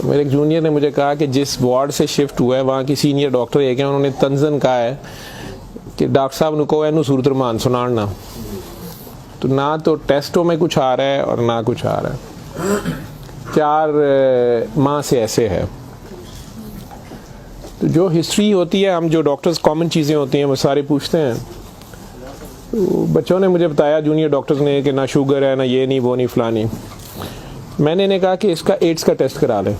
मेरे एक जूनियर ने मुझे कहा कि जिस वार्ड से शिफ्ट हुआ है वहाँ की सीनियर डॉक्टर एक है, उन्होंने तंजन कहा है कि डॉक्टर साहब ने कहो इनू सूरत रमान सुनाना। तो ना तो टेस्टों में कुछ आ रहा है और ना कुछ आ रहा है। 4 माह से ऐसे है। तो जो हिस्ट्री होती है, हम जो डॉक्टर्स कॉमन चीज़ें होती हैं वो सारे पूछते हैं। तो बच्चों ने मुझे बताया, जूनियर डॉक्टर्स ने, कि ना शुगर है, ना ये नहीं वो नहीं फलानी। मैंने इन्हें कहा कि इसका एड्स का टेस्ट करा लें।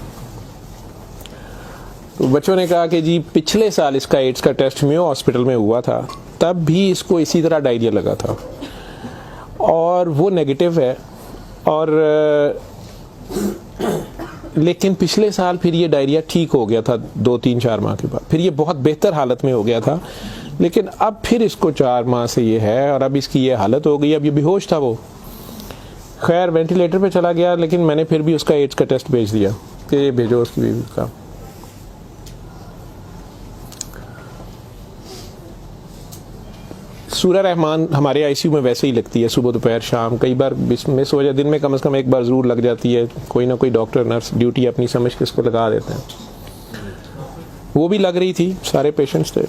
तो बच्चों ने कहा कि जी पिछले साल इसका एड्स का टेस्ट मेयो हॉस्पिटल में हुआ था, तब भी इसको इसी तरह डायरिया लगा था और वो नेगेटिव है, और लेकिन पिछले साल फिर ये डायरिया ठीक हो गया था 2-3-4 माह के बाद, फिर ये बहुत बेहतर हालत में हो गया था, लेकिन अब फिर इसको 4 माह से ये है और अब इसकी ये हालत हो गई। अब ये बेहोश था वो, खैर वेंटिलेटर पे चला गया, लेकिन मैंने फिर भी उसका एड्स का टेस्ट भेज दिया कि ये भेजो उसकी बीवी का। सूरह रहमान हमारे आईसीयू में वैसे ही लगती है, सुबह दोपहर शाम, कई बार मिस हो जाए, दिन में कम से कम एक बार ज़रूर लग जाती है। कोई ना कोई डॉक्टर नर्स ड्यूटी अपनी समझ के इसको लगा देते हैं। वो भी लग रही थी, सारे पेशेंट्स थे।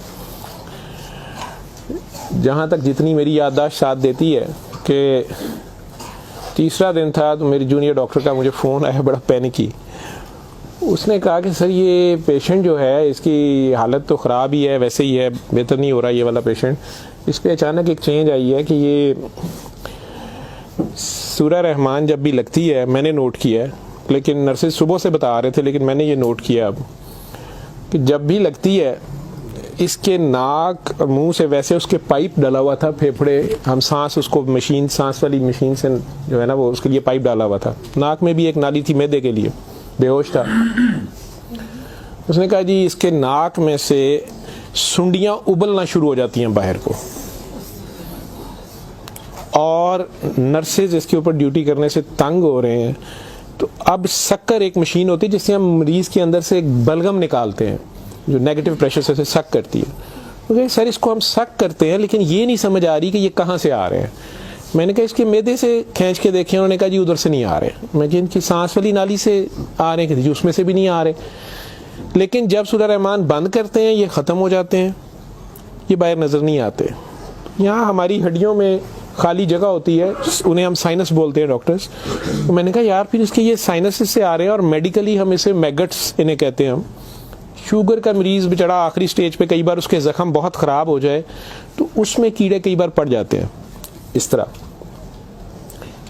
जहाँ तक जितनी मेरी याददाश्त साथ देती है कि तीसरा दिन था तो मेरी जूनियर डॉक्टर का मुझे फ़ोन आया, बड़ा पैनिकी। उसने कहा कि सर ये पेशेंट जो है इसकी हालत तो ख़राब ही है, वैसे ही है, बेहतर नहीं हो रहा ये वाला पेशेंट। इस पर अचानक एक चेंज आई है कि ये सूरह रहमान जब भी लगती है, मैंने नोट किया है, लेकिन नर्सेज सुबह से बता रहे थे, लेकिन मैंने ये नोट किया अब कि जब भी लगती है इसके नाक और मुंह से वैसे उसके पाइप डाला हुआ था, फेफड़े, हम सांस उसको मशीन, सांस वाली मशीन से जो है ना वो उसके लिए पाइप डाला हुआ था, नाक में भी एक नाली थी मैदे के लिए, बेहोश था। उसने कहा जी इसके नाक में से सुंडियां उबलना शुरू हो जाती हैं बाहर को, और नर्सेज इसके ऊपर ड्यूटी करने से तंग हो रहे हैं। तो अब शक्कर एक मशीन होती है जिससे हम मरीज के अंदर से एक बलगम निकालते हैं जो नेगेटिव प्रेशर से सक करती है। तो सर इसको हम सक करते हैं, लेकिन ये नहीं समझ आ रही कि ये कहाँ से आ रहे हैं। मैंने कहा इसके मैदे से खींच के देखे, उन्होंने कहा जी उधर से नहीं आ रहे। मैं कि इनकी सांस वाली नाली से आ रहे हैं, जी उसमें से भी नहीं आ रहे। लेकिन जब सूरह रहमान बंद करते हैं ये ख़त्म हो जाते हैं, ये बाहर नज़र नहीं आते। यहाँ हमारी हड्डियों में खाली जगह होती है, उन्हें हम साइनस बोलते हैं डॉक्टर्स। तो मैंने कहा यार फिर इसके ये साइनस से आ रहे हैं, और मेडिकली हम इसे मैगट्स इन्हें कहते हैं। हम शुगर का मरीज़ बेचारा आखिरी स्टेज पे, कई बार उसके ज़ख्म बहुत ख़राब हो जाए तो उसमें कीड़े कई बार पड़ जाते हैं इस तरह।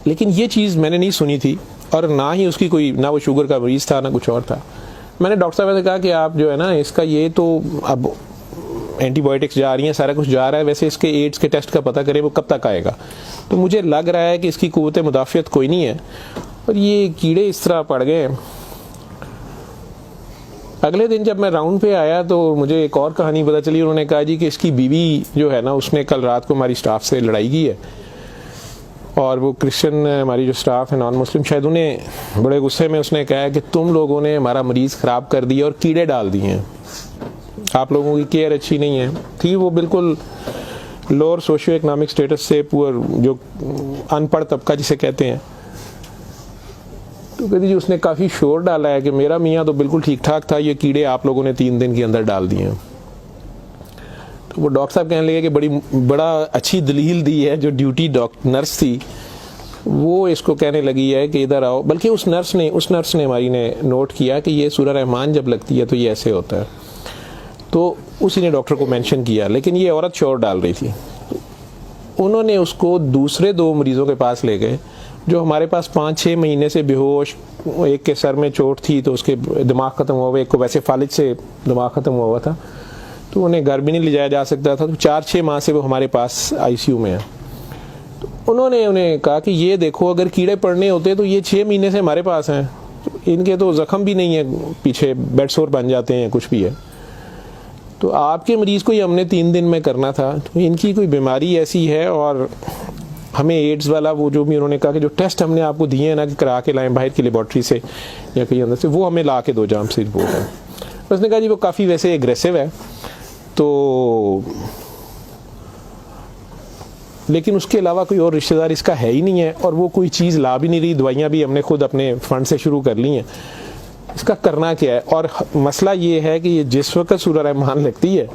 लेकिन ये चीज़ मैंने नहीं सुनी थी, और ना ही उसकी कोई, ना वो शुगर का मरीज़ था ना कुछ और था। मैंने डॉक्टर साहब से कहा कि आप जो है ना इसका ये तो अब एंटीबायोटिक्स जा रही हैं, सारा कुछ जा रहा है, वैसे इसके एड्स के टेस्ट का पता करें वो कब तक आएगा। तो मुझे लग रहा है कि इसकी क़ुव्वत मुदाफ़ियत कोई नहीं है, और ये कीड़े इस तरह पड़ गए। अगले दिन जब मैं राउंड पे आया तो मुझे एक और कहानी पता चली। उन्होंने कहा जी कि इसकी बीवी जो है ना उसने कल रात को हमारी स्टाफ से लड़ाई की है, और वो क्रिश्चियन हमारी जो स्टाफ है नॉन मुस्लिम, शायद उन्हें बड़े गुस्से में उसने कहा कि तुम लोगों ने हमारा मरीज़ ख़राब कर दिया और कीड़े डाल दिए हैं, आप लोगों की केयर अच्छी नहीं है। थी वो बिल्कुल लोअर सोशियो इकनॉमिक स्टेटस से, पुअर, जो अनपढ़ तबका जिसे कहते हैं। तो कहती जी उसने काफ़ी शोर डाला है कि मेरा मियाँ तो बिल्कुल ठीक ठाक था, ये कीड़े आप लोगों ने 3 दिन के अंदर डाल दिए हैं। तो वो डॉक्टर साहब कहने लगे कि बड़ा अच्छी दलील दी है। जो ड्यूटी नर्स थी वो इसको कहने लगी है कि इधर आओ, बल्कि उस नर्स ने हमारी ने नोट किया कि ये सूरह रहमान जब लगती है तो ये ऐसे होता है, तो उसी ने डॉक्टर को मेंशन किया। लेकिन ये औरत शोर डाल रही थी। उन्होंने उसको दूसरे 2 मरीज़ों के पास ले गए जो हमारे पास 5-6 महीने से बेहोश, एक के सर में चोट थी तो उसके दिमाग ख़त्म हुआ हुआ, एक को वैसे फालिज से दिमाग ख़त्म हुआ हुआ था, तो उन्हें घर भी नहीं ले जाया जा सकता था। तो 4-6 माह से वो हमारे पास आईसीयू में है। तो उन्होंने उन्हें कहा कि ये देखो अगर कीड़े पड़ने होते तो ये 6 महीने से हमारे पास हैं, तो इनके तो ज़ख्म भी नहीं है, पीछे बेड सोर बन जाते हैं, कुछ भी है, तो आपके मरीज़ को ये हमने 3 दिन में करना था। तो इनकी कोई बीमारी ऐसी है, और हमें एड्स वाला वो जो भी उन्होंने कहा कि जो टेस्ट हमने आपको दिए हैं ना कि करा के लाएं बाहर की लेबॉर्ट्री से या कहीं अंदर से, वो हमें ला के दो जाम से रिपोर्ट है। उसने कहा जी वो काफ़ी वैसे एग्रेसिव है, तो लेकिन उसके अलावा कोई और रिश्तेदार इसका है ही नहीं है, और वो कोई चीज़ ला भी नहीं रही, दवाइयाँ भी हमने खुद अपने फंड से शुरू कर ली हैं। इसका करना क्या है। और मसला ये है कि ये जिस वक्त सूरह रहमान लगती है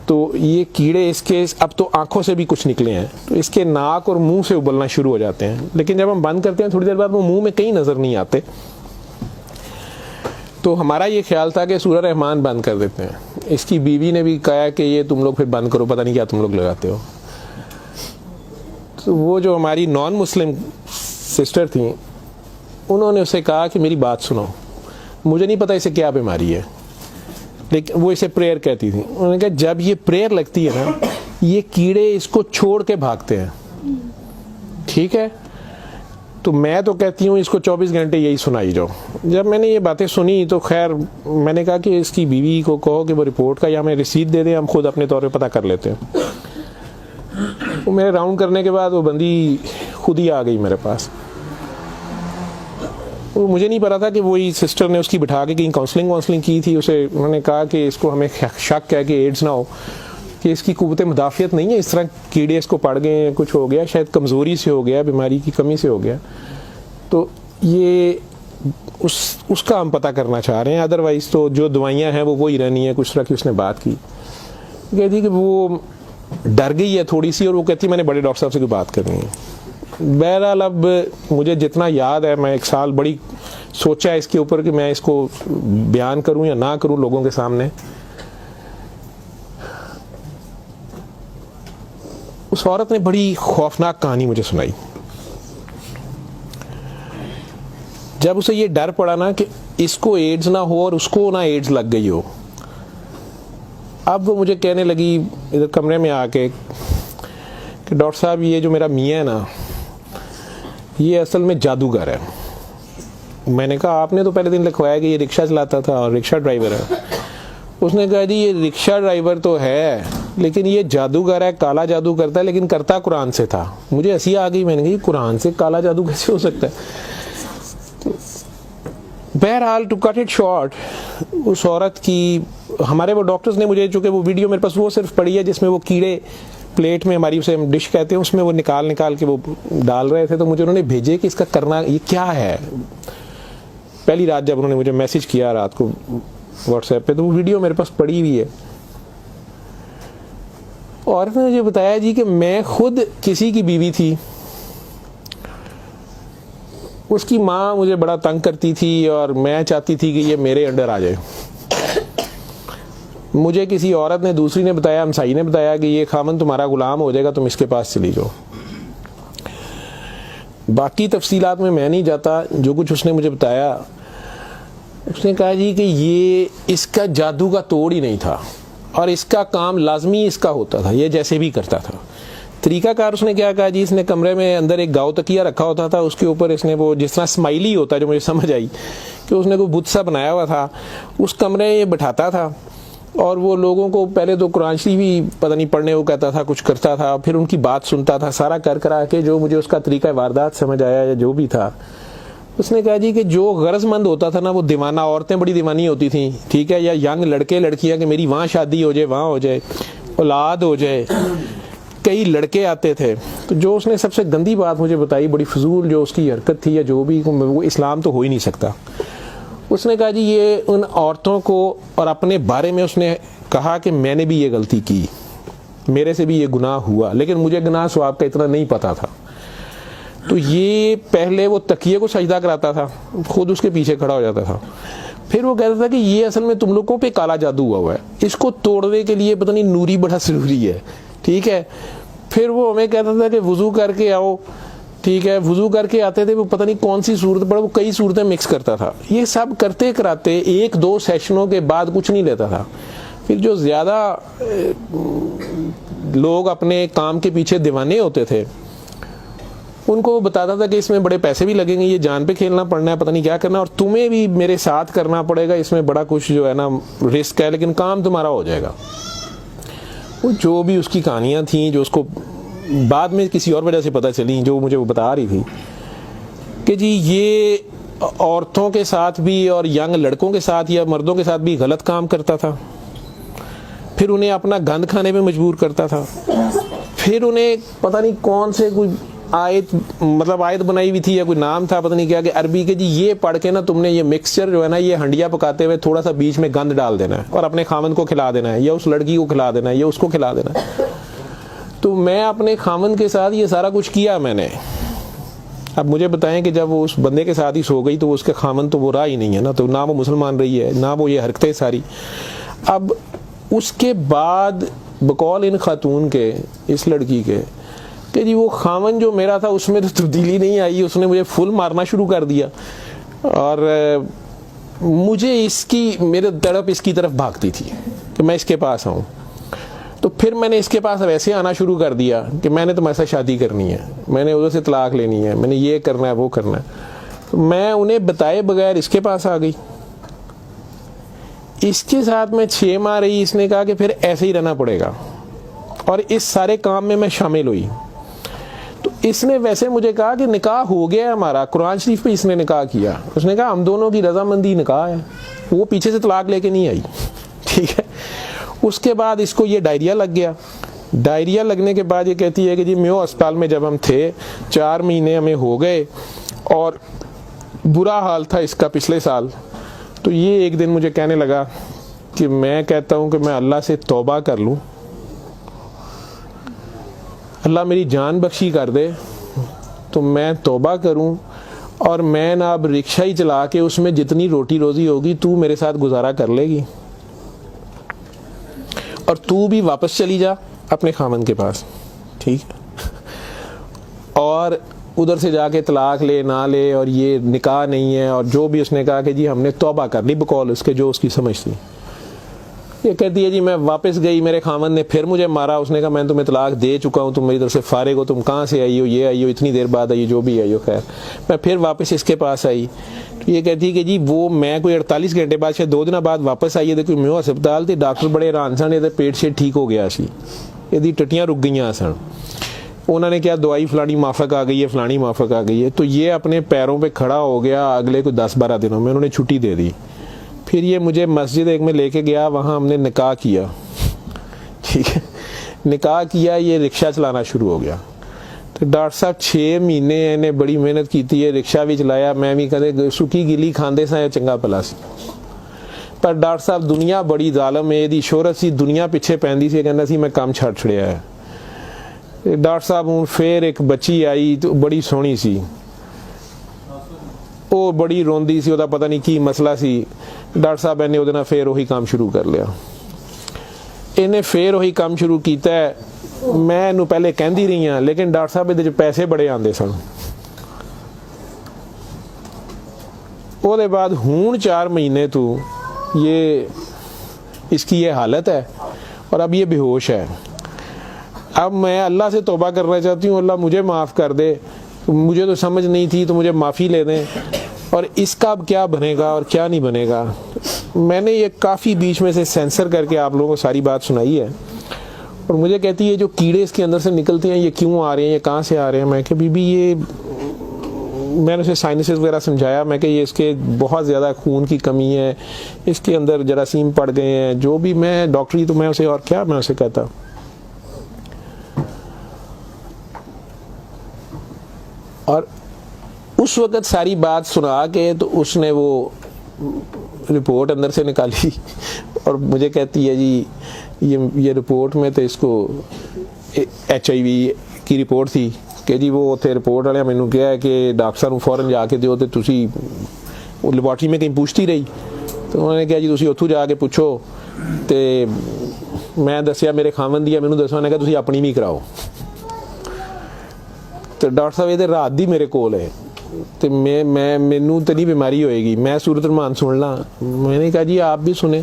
तो ये कीड़े इसके अब तो आंखों से भी कुछ निकले हैं, तो इसके नाक और मुंह से उबलना शुरू हो जाते हैं। लेकिन जब हम बंद करते हैं थोड़ी देर बाद वो मुंह में कहीं नज़र नहीं आते। तो हमारा ये ख्याल था कि सूरह रहमान बंद कर देते हैं। इसकी बीवी ने भी कहा कि ये तुम लोग फिर बंद करो, पता नहीं क्या तुम लोग लगाते हो। तो वो जो हमारी नॉन मुस्लिम सिस्टर थी उन्होंने उसे कहा कि मेरी बात सुनो, मुझे नहीं पता इसे क्या बीमारी है, लेकिन वो इसे प्रेयर कहती थी। उन्होंने कहा जब ये प्रेयर लगती है ना, ये कीड़े इसको छोड़ के भागते हैं, ठीक है। तो मैं तो कहती हूँ इसको 24 घंटे यही सुनाई जाओ। जब मैंने ये बातें सुनी तो खैर मैंने कहा कि इसकी बीवी को कहो कि वो रिपोर्ट का या हमें रिसीट दे दें, हम खुद अपने तौर पे पता कर लेते हैं। तो मेरे राउंड करने के बाद वो बंदी खुद ही आ गई मेरे पास। वो मुझे नहीं पता था कि वही सिस्टर ने उसकी बिठा के कहीं काउंसलिंग की थी। उसे उन्होंने कहा कि इसको हमें शक है कि एड्स ना हो, कि इसकी कुव्वत मुदाफ़ियत नहीं है, इस तरह कीड़े इसको पड़ गए, कुछ हो गया, शायद कमज़ोरी से हो गया, बीमारी की कमी से हो गया। तो ये उसका हम पता करना चाह रहे हैं। अदरवाइज़ तो जो दवाइयाँ हैं वो वही रहनी है। कुछ तरह की उसने बात की, कहती कि वो डर गई है थोड़ी सी, और वो कहती मैंने बड़े डॉक्टर साहब से कोई बात करनी है। बहरहाल अब मुझे जितना याद है, मैं 1 साल बड़ी सोचा है इसके ऊपर कि मैं इसको बयान करूं या ना करूं लोगों के सामने। उस औरत ने बड़ी खौफनाक कहानी मुझे सुनाई। जब उसे ये डर पड़ा ना कि इसको एड्स ना हो और उसको ना एड्स लग गई हो, अब वो मुझे कहने लगी इधर कमरे में आके कि डॉक्टर साहब ये जो मेरा मियाँ है ना, ये असल में जादूगर है। मैंने कहा आपने तो पहले दिन लिखवाया कि ये रिक्शा चलाता था और रिक्शा ड्राइवर है। उसने कहा जी ये रिक्शा ड्राइवर तो है, लेकिन ये जादूगर है, काला जादू करता है, लेकिन करता कुरान से था। मुझे हंसी आ गई, मैंने कहा कुरान से काला जादू कैसे हो सकता है। बहरहाल टू कट इट शॉर्ट, उस औरत की हमारे वो डॉक्टर्स ने मुझे, चूँकि वो वीडियो मेरे पास वो सिर्फ पड़ी है जिसमें वो कीड़े प्लेट में हमारी उसे हम डिश कहते हैं, उसमें वो निकाल के वो डाल रहे थे, तो मुझे उन्होंने भेजे कि इसका करना ये क्या है। पहली रात जब उन्होंने मुझे मैसेज किया रात को व्हाट्सएप पे, तो वो वीडियो मेरे पास पड़ी हुई है। औरत ने मुझे बताया जी कि मैं खुद किसी की बीवी थी, उसकी माँ मुझे बड़ा तंग करती थी और मैं चाहती थी कि ये मेरे अंडर आ जाए। मुझे किसी औरत ने, दूसरी ने बताया, हमसाई ने बताया कि ये खामन तुम्हारा गुलाम हो जाएगा, तुम इसके पास चली जाओ। बाकी तफसीलात में मैं नहीं जाता। जो कुछ उसने मुझे बताया, उसने कहा जी कि ये इसका जादू का तोड़ ही नहीं था और इसका काम लाजमी इसका होता था, ये जैसे भी करता था। तरीकाकार उसने क्या कहा जी, इसने कमरे में अंदर एक गाँव तकिया रखा होता था, उसके ऊपर इसने वो जिस तरह स्माइली होता है, जो मुझे समझ आई कि उसने कोई बुत सा बनाया हुआ था, उस कमरे में ये बैठाता था और वो लोगों को पहले तो कुरान शरीफ भी पता नहीं पढ़ने को कहता था, कुछ करता था, फिर उनकी बात सुनता था, सारा कर करा के जो मुझे उसका तरीका वारदात समझ आया या जो भी था। उसने कहा जी कि जो गरजमंद होता था ना, वो दीवाना, औरतें बड़ी दीवानी होती थी, ठीक है, या यंग लड़के लड़कियां कि मेरी वहाँ शादी हो जाए, वहाँ हो जाए, औलाद हो जाए, कई लड़के आते थे। तो जो उसने सबसे गंदी बात मुझे बताई, बड़ी फजूल जो उसकी हरकत थी या जो भी, वो इस्लाम तो हो ही नहीं सकता। उसने कहा जी ये उन औरतों को, और अपने बारे में उसने कहा कि मैंने भी ये गलती की, मेरे से भी ये गुनाह हुआ, लेकिन मुझे गुनाह सवाब का इतना नहीं पता था। तो ये पहले वो तकिए को सजदा कराता था, खुद उसके पीछे खड़ा हो जाता था, फिर वो कहता था कि ये असल में तुम लोगों पे काला जादू हुआ है, इसको तोड़ने के लिए पता नहीं नूरी बड़ा जरूरी है, ठीक है। फिर वो हमें कहता था कि वुजू करके आओ, ठीक है, वुजू करके आते थे, वो पता नहीं कौन सी सूरत पड़ा, वो कई सूरतें मिक्स करता था। ये सब करते कराते 1-2 सेशनों के बाद कुछ नहीं लेता था। फिर जो ज़्यादा लोग अपने काम के पीछे दीवाने होते थे, उनको बताता था कि इसमें बड़े पैसे भी लगेंगे, ये जान पे खेलना पड़ना है, पता नहीं क्या करना, और तुम्हें भी मेरे साथ करना पड़ेगा, इसमें बड़ा कुछ जो है ना रिस्क है, लेकिन काम तुम्हारा हो जाएगा। वो जो भी उसकी कहानियाँ थीं, जो उसको बाद में किसी और वजह से पता चली, जो मुझे वो बता रही थी कि जी ये औरतों के साथ भी और यंग लड़कों के साथ या मर्दों के साथ भी गलत काम करता था, फिर उन्हें अपना गंद खाने पे मजबूर करता था, फिर उन्हें पता नहीं कौन से कोई आयत, मतलब आयत बनाई हुई थी या कोई नाम था पता नहीं क्या, कि अरबी के जी ये पढ़ के ना तुमने ये मिक्सचर जो है ना, ये हंडिया पकाते हुए थोड़ा सा बीच में गंद डाल देना है और अपने खामन को खिला देना है, या उस लड़की को खिला देना है, या उसको खिला देना है। तो मैं अपने खामन के साथ ये सारा कुछ किया मैंने। अब मुझे बताएं कि जब वो उस बंदे के साथ ही सो गई तो उसके खामन तो वो रहा ही नहीं है ना, तो ना वो मुसलमान रही है ना वो ये हरकतें सारी। अब उसके बाद बकौल इन खातून के, इस लड़की के, कि जी वो खामन जो मेरा था उसमें तो तब्दीली नहीं आई, उसने मुझे फुल मारना शुरू कर दिया और मुझे इसकी, मेरे तड़प इसकी तरफ भागती थी कि मैं इसके पास आऊँ। तो फिर मैंने इसके पास वैसे आना शुरू कर दिया कि मैंने तुम्हारे साथ शादी करनी है, मैंने उधर से तलाक लेनी है, मैंने ये करना है वो करना है। तो मैं उन्हें बताए बगैर इसके पास आ गई। इसके साथ मैं 6 माह रही, इसने कहा कि फिर ऐसे ही रहना पड़ेगा और इस सारे काम में मैं शामिल हुई। तो इसने वैसे मुझे कहा कि निकाह हो गया है हमारा, कुरान शरीफ पे इसने निकाह किया, उसने कहा हम दोनों की रजामंदी निकाह है, वो पीछे से तलाक लेके नहीं आई, ठीक है। उसके बाद इसको ये डायरिया लग गया। डायरिया लगने के बाद ये कहती है कि जी मेयो अस्पताल में जब हम थे 4 महीने हमें हो गए और बुरा हाल था इसका पिछले साल। तो ये एक दिन मुझे कहने लगा कि मैं कहता हूँ कि मैं अल्लाह से तौबा कर लूँ, अल्लाह मेरी जान बख्शी कर दे तो मैं तौबा करूँ और मैं ना अब रिक्शा ही चला के उसमें जितनी रोटी रोजी होगी तू मेरे साथ गुजारा कर लेगी और तू भी वापस चली जा अपने खामन के पास, ठीक है। और उधर से जाके तलाक ले ना ले और ये निकाह नहीं है और जो भी उसने कहा कि जी हमने तौबा कर ली बकौल उसके जो उसकी समझ थी। ये कहती है जी मैं वापस गई, मेरे खामन ने फिर मुझे मारा, उसने कहा मैं तुम्हें तलाक दे चुका हूँ, तुम मेरी तरफ से फारिग हो, तुम कहाँ से आई हो, ये आई हो, इतनी देर बाद आई हो, जो भी आई हो। खैर मैं फिर वापस इसके पास आई। तो ये कहती है कि जी वो मैं कोई 48 घंटे बाद शायद 2 दिन बाद वापस आई है, देखो मैं अस्पताल थी, डॉक्टर बड़े हैरान सन, ये पेट से ठीक हो गया सी, यदि टट्टियाँ रुक गई सन, उन्होंने क्या दवाई फलानी माफक आ गई है, फलानी माफक आ गई है। तो ये अपने पैरों पे खड़ा हो गया। अगले कोई 10-12 दिनों में उन्होंने छुट्टी दे दी। फिर ये मुझे मस्जिद एक में लेके गया, वहाँ हमने निकाह किया, ठीक है। निकाह किया, ये रिक्शा चलाना शुरू हो गया। तो डॉक्टर साहब 6 महीने इन्हें बड़ी मेहनत की थी, रिक्शा भी चलाया, मैं भी कदे सुखी गिली खांदे सा चंगा भला सी। पर डॉक्टर साहब दुनिया बड़ी जालम है, यदि शोहरत सी दुनिया पिछे पैंदी सी, कहना सी मैं काम छड़ छड़िया है। डॉक्टर साहब हूँ फिर एक बच्ची आई तो बड़ी सोहनी सी, वो बड़ी रोंदी सी, ਉਹਦਾ पता नहीं की मसला सी। डॉक्टर साहब ने ਉਹਦੇ ਨਾਲ फिर वही काम शुरू कर लिया। इन्हें फिर वही काम शुरू किया है। मैं इन्हू पहले कहती रही हाँ, लेकिन डॉक्टर साहब ਇਹਦੇ 'ਚ पैसे बड़े आते सन। ਉਹਦੇ बाद हूँ 4 महीने तो ये इसकी ये हालत है और अब ये बेहोश है। अब मैं अल्लाह से तौबा करना चाहती हूँ, अल्लाह मुझे माफ़ कर दे, मुझे तो समझ नहीं थी तो मुझे माफ़ी ले दें, और इसका अब क्या बनेगा और क्या नहीं बनेगा। मैंने ये काफ़ी बीच में से सेंसर करके आप लोगों को सारी बात सुनाई है। और मुझे कहती है जो कीड़े इसके अंदर से निकलते हैं ये क्यों आ रहे हैं, ये कहाँ से आ रहे हैं। मैं कि बीबी ये, मैंने उसे साइनसेस वगैरह समझाया, मैं कि ये इसके बहुत ज़्यादा खून की कमी है, इसके अंदर जरासीम पड़ गए हैं, जो भी। मैं डॉक्टरी तो मैं उसे और क्या मैं उसे कहता। और उस वक़्त सारी बात सुना के तो उसने वो रिपोर्ट अंदर से निकाली और मुझे कहती है जी ये रिपोर्ट में तो इसको HIV की रिपोर्ट थी कि जी वो उत्थे रिपोर्ट वाले मैनू कहा है कि डॉक्टर साहब फौरन जाके दिओ ते तुसी लैबोरेटरी में कहीं पूछती रही। तो उन्होंने कहा जी तुसी उत्थों जाके पूछो। तो मैं दसिया मेरे खामन दी मैनू दसो, उन्होंने कहा तुसी अपनी भी कराओ। तो डॉक्टर साहब ये रात दी मेरे कोल है तो मैं मैनू तो नहीं बीमारी होएगी, मैं सूरत रहमान सुन ला। मैंने कहा जी आप भी सुने,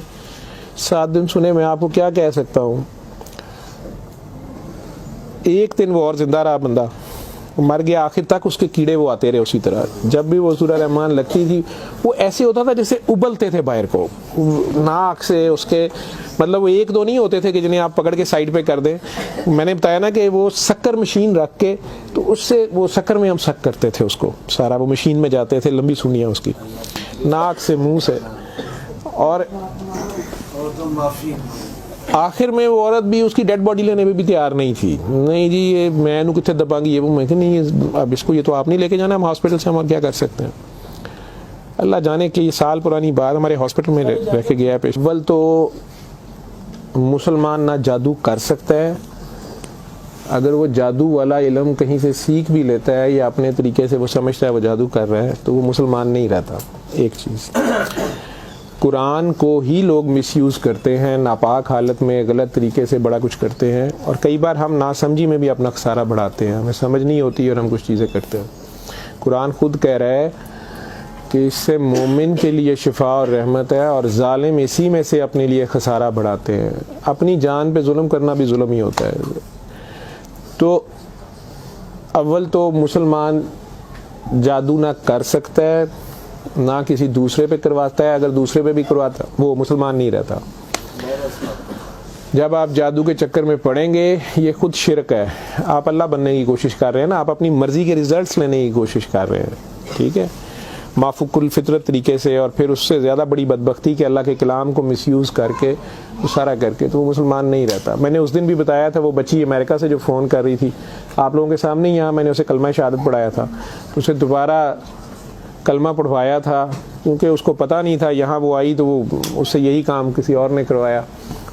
7 दिन सुने, मैं आपको क्या कह सकता हूँ। 1 दिन वो और जिंदा रहा, बंदा मर गया। आखिर तक उसके कीड़े वो आते रहे उसी तरह। जब भी वो सूरह रहमान लगती थी वो ऐसे होता था जैसे उबलते थे बाहर को, नाक से उसके, मतलब वो 1-2 नहीं होते थे कि जिन्हें आप पकड़ के साइड पे कर दें। मैंने बताया ना कि वो शक्कर मशीन रख के तो उससे वो शक्कर में हम शक करते थे उसको सारा, वो मशीन में जाते थे, लंबी सुनियाँ उसकी नाक से मुंह से। और तो माफी आखिर में वो औरत भी उसकी डेड बॉडी लेने में भी तैयार नहीं थी। नहीं जी ये मैं इन्हू कितने दबांगी, ये वो। मैं नहीं, अब इसको ये तो आप नहीं लेके जाना, हम हॉस्पिटल से हम और क्या कर सकते हैं। अल्लाह जाने कि ये साल पुरानी बात हमारे हॉस्पिटल में रह के गया है पेश। अव्वल तो मुसलमान ना जादू कर सकता है, अगर वो जादू वाला इल्म कहीं से सीख भी लेता है या अपने तरीके से वो समझता है वो जादू कर रहा है, तो वो मुसलमान नहीं रहता। एक चीज़, कुरान को ही लोग मिसयूज़ करते हैं, नापाक हालत में गलत तरीके से बड़ा कुछ करते हैं, और कई बार हम नासमझी में भी अपना खसारा बढ़ाते हैं, हमें समझ नहीं होती और हम कुछ चीज़ें करते हैं। कुरान खुद कह रहा है कि इससे मोमिन के लिए शिफा और रहमत है, और जालिम इसी में से अपने लिए खसारा बढ़ाते हैं। अपनी जान पे जुल्म करना भी जुल्म ही होता है। तो अव्वल तो मुसलमान जादू ना कर सकता है, ना किसी दूसरे पे करवाता है। अगर दूसरे पे भी करवाता वो मुसलमान नहीं रहता। जब आप जादू के चक्कर में पड़ेंगे, ये खुद शिरक है। आप अल्लाह बनने की कोशिश कर रहे हैं ना, आप अपनी मर्जी के रिजल्ट्स लेने की कोशिश कर रहे हैं, ठीक है, माफुकुल फितरत तरीके से, और फिर उससे ज़्यादा बड़ी बदबख्ती कि अल्लाह के कलाम को मिसयूज़ करके वो सारा करके, तो वो मुसलमान नहीं रहता। मैंने उस दिन भी बताया था, वो बच्ची अमेरिका से जो फ़ोन कर रही थी आप लोगों के सामने, यहाँ मैंने उसे कलमा शहादत पढ़ाया था, तो उसे दोबारा कलमा पढ़वाया था, क्योंकि उसको पता नहीं था। यहाँ वो आई तो वो उससे यही काम किसी और ने करवाया।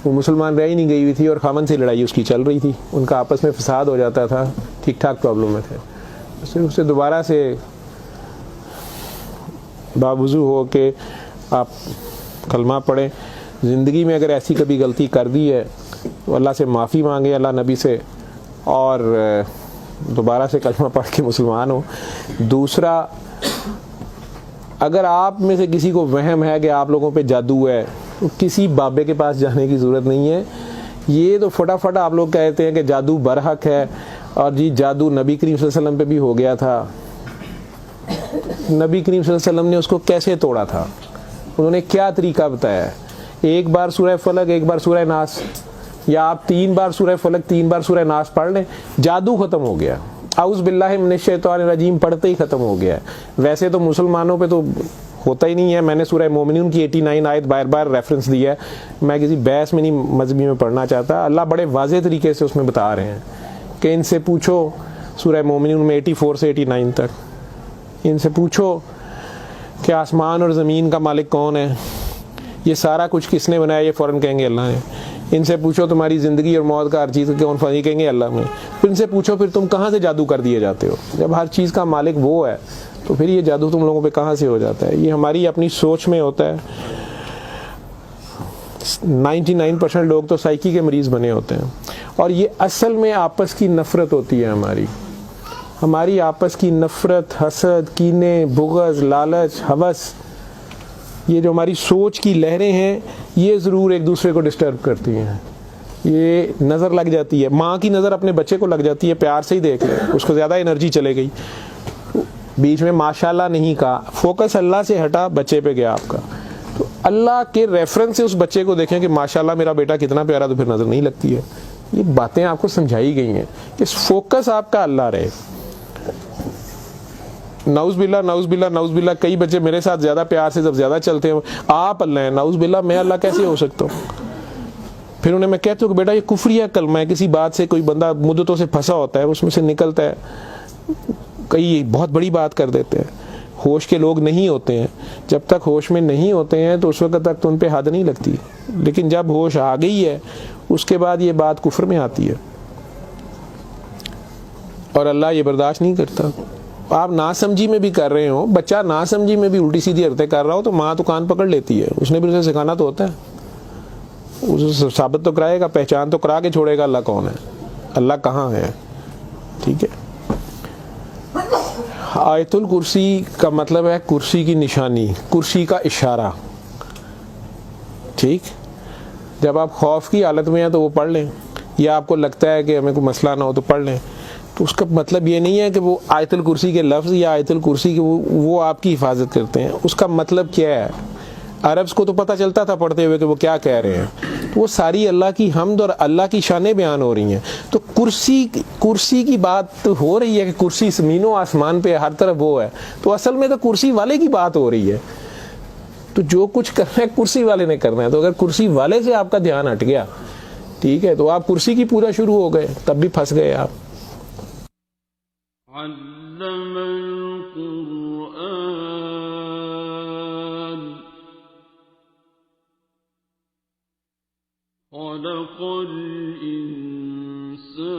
वो मुसलमान रह ही नहीं गई हुई थी और खामन से लड़ाई उसकी चल रही थी, उनका आपस में फसाद हो जाता था, ठीक ठाक प्रॉब्लम में थे। उसे दोबारा से बावजू हो के आप कलमा पढ़ें। ज़िंदगी में अगर ऐसी कभी गलती कर दी है तो अल्लाह से माफ़ी मांगे, अल्लाह नबी से, और दोबारा से कलमा पढ़ के मुसलमान हो। दूसरा, अगर आप में से किसी को वहम है कि आप लोगों पे जादू है, तो किसी बाबे के पास जाने की ज़रूरत नहीं है। ये तो फटाफट आप लोग कहते हैं कि जादू बरहक है, और जी जादू नबी करीम सल्लल्लाहु अलैहि वसल्लम पे भी हो गया था। नबी करीम सल्लल्लाहु अलैहि वसल्लम ने उसको कैसे तोड़ा था, उन्होंने क्या तरीका बताया? एक बार सूरह फलक, एक बार सूरह नास, या आप 3 बार सूरह फलक 3 बार सूरह नास पढ़ लें, जादू ख़त्म हो गया। औज़ु बिल्लाहि मिनश शैतानिर रजीम पढ़ते ही ख़त्म हो गया। वैसे तो मुसलमानों पे तो होता ही नहीं है। मैंने सूरह मोमिनून की 89 आयत बार बार रेफरेंस दिया है, मैं किसी बहस में नहीं मजहबी में पढ़ना चाहता। अल्लाह बड़े वाज़ेह तरीके से उसमें बता रहे हैं कि इनसे पूछो, सूरह मोमिनून में 84 से 89 तक, इनसे पूछो कि आसमान और ज़मीन का मालिक कौन है, ये सारा कुछ किसने बनाया, ये फ़ौरन कहेंगे अल्लाह ने। इनसे पूछो तुम्हारी ज़िंदगी और मौत का हर चीज़ कौन फनी, कहेंगे अल्लाह में। फिर इनसे पूछो फिर तुम कहाँ से जादू कर दिए जाते हो, जब हर चीज़ का मालिक वो है तो फिर ये जादू तुम लोगों पे कहाँ से हो जाता है? ये हमारी अपनी सोच में होता है। 99% लोग तो साइकी के मरीज़ बने होते हैं, और ये असल में आपस की नफ़रत होती है हमारी आपस की नफ़रत, हसद, कीने, बुग़्ज़, लालच, हवस, ये जो हमारी सोच की लहरें हैं, ये ज़रूर एक दूसरे को डिस्टर्ब करती हैं। ये नज़र लग जाती है, माँ की नज़र अपने बच्चे को लग जाती है, प्यार से ही देख ले, उसको ज़्यादा एनर्जी चले गई, बीच में माशाल्लाह नहीं कहा, फोकस अल्लाह से हटा, बच्चे पे गया आपका। तो अल्लाह के रेफरेंस से उस बच्चे को देखें कि माशाल्लाह मेरा बेटा कितना प्यारा, तो फिर नज़र नहीं लगती है। ये बातें आपको समझाई गई हैं कि फोकस आपका अल्लाह रहे। नाउज़ बिल्ला, नाउज़ बिल्ला, नाउज़ बिल्ला, कई बच्चे मेरे साथ ज़्यादा प्यार से जब ज़्यादा चलते हैं, आप अल्लाह हैं, नाउज़ बिल्ला मैं अल्लाह कैसे हो सकता हूँ? फिर उन्हें मैं कहता हूँ कि बेटा ये कुफ्रिया कलमा है। किसी बात से कोई बंदा मुद्दतों से फंसा होता है, उसमें से निकलता है, कई बहुत बड़ी बात कर देते हैं। होश के लोग नहीं होते हैं, जब तक होश में नहीं होते हैं तो उस वक्त तक तो उन पे हद नहीं लगती, लेकिन जब होश आ गई है उसके बाद ये बात कुफ्र में आती है, और अल्लाह ये बर्दाश्त नहीं करता। आप नासमझी में भी कर रहे हो, बच्चा नासमझी में भी उल्टी सीधी हरकतें कर रहा हो तो माँ तो कान पकड़ लेती है, उसने भी उसे सिखाना तो होता है, उसे साबित तो कराएगा, पहचान तो करा के छोड़ेगा अल्लाह कौन है, अल्लाह कहाँ है। ठीक है, आयतुल कुर्सी का मतलब है कुर्सी की निशानी, कुर्सी का इशारा। ठीक, जब आप खौफ की हालत में हैं तो वो पढ़ लें, या आपको लगता है कि हमें कोई मसला ना हो तो पढ़ लें, तो उसका मतलब ये नहीं है कि वो आयतुल कुर्सी के लफ्ज़ या आयतुल कुर्सी के वो आपकी हिफाजत करते हैं। उसका मतलब क्या है? अरब्स को तो पता चलता था पढ़ते हुए कि वो क्या कह रहे हैं, तो वो सारी अल्लाह की हम्द और अल्लाह की शानें बयान हो रही हैं। तो कुर्सी की बात तो हो रही है कि कुर्सी ज़मीनों आसमान पे हर तरफ वो है, तो असल में तो कुर्सी वाले की बात हो रही है। तो जो कुछ करना है कुर्सी वाले ने करना है, तो अगर कुर्सी वाले से आपका ध्यान हट गया ठीक है, तो आप कुर्सी की पूजा शुरू हो गए, तब भी फंस गए आप। अल्लमल कुरआन खलक़ल इंसान